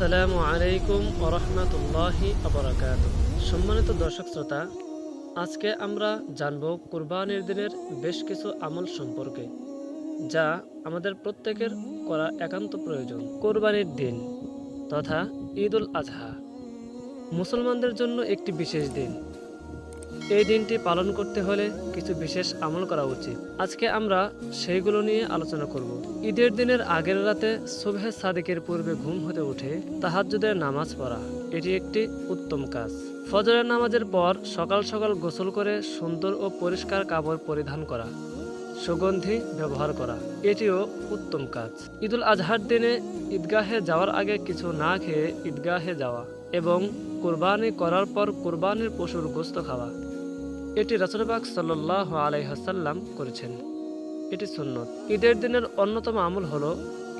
আসসালামু আলাইকুম ওরহমতুল্লাহি আবরাকাতুহু। সম্মানিত দর্শক শ্রোতা, আজকে আমরা জানব কুরবানির দিনের বেশ কিছু আমল সম্পর্কে, যা আমাদের প্রত্যেকের করা একান্ত প্রয়োজন। কুরবানির দিন তথা ঈদ উল আজহা মুসলমানদের জন্য একটি বিশেষ দিন। এই দিনটি পালন করতে হলে কিছু বিশেষ আমল করা উচিত। আজকে আমরা সেইগুলো নিয়ে আলোচনা করব। ঈদের দিনের আগের রাতে সুবহে সাদিকের পূর্বে ঘুম হতে উঠে তাহাজ্জুদের নামাজ পড়া, এটি একটি উত্তম কাজ। ফজরের নামাজের পর সকাল সকাল গোসল করে সুন্দর ও পরিষ্কার কাপড় পরিধান করা, সুগন্ধি ব্যবহার করা, এটিও উত্তম কাজ। ঈদুল আজহার দিনে ঈদগাহে যাওয়ার আগে কিছু না খেয়ে ঈদগাহে যাওয়া এবং কুরবানি করার পর কুরবানির পশুর গোশত খাওয়া, এটি রাসূল পাক সাল্লাল্লাহু আলাইহি ওয়াসাল্লাম করেছেন। এটি সুন্নত। ঈদের দিনের অন্যতম আমল হলো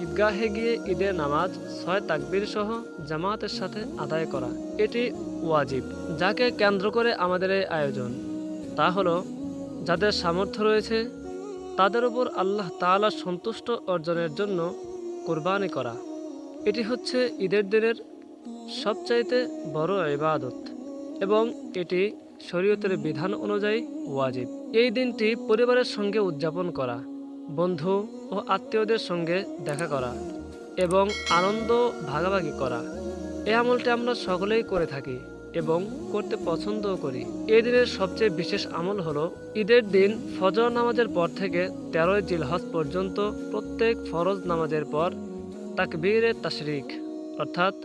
ঈদগাহে গিয়ে ঈদের নামাজ 6 তাকবীর সহ জামাতের সাথে আদায় করা। এটি ওয়াজিব। যাকে কেন্দ্র করে আমাদের এই আয়োজন, তা হলো যাদের সামর্থ্য রয়েছে তাদের উপর আল্লাহ তাআলা সন্তুষ্ট অর্জনের জন্য কুরবানি করা। এটি হচ্ছে ঈদের দিনের সবচাইতে বড় ইবাদত এবং এটি শরীয়তের বিধান অনুযায়ী ওয়াজিব। এই দিনটি পরিবারের সঙ্গে উদযাপন করা, বন্ধু ও আত্মীয়দের সঙ্গে দেখা করা এবং আনন্দ ভাগাভাগি করা, এই আমলটি আমরা সকলেই করে থাকি এবং করতে পছন্দও করি। এই দিনের সবচেয়ে বিশেষ আমল হলো ঈদের দিন ফজর নামাজের পর থেকে 13ই জিলহজ পর্যন্ত প্রত্যেক ফরজ নামাজের পর তাকবীরে তাশরিক অর্থাৎ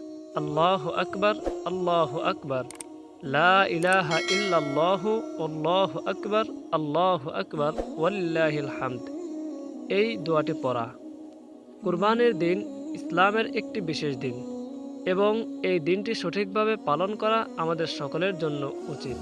আল্লাহু আকবার, আল্লাহু আকবার, লা ইলাহা ইল্লাল্লাহু, আল্লাহু আকবার, আল্লাহু আকবার, ওয়ালিল্লাহিল হামদ, এই দোয়াটি পড়া। কুরবানির দিন ইসলামের একটি বিশেষ দিন এবং এই দিনটি সঠিকভাবে পালন করা আমাদের সকলের জন্য উচিত।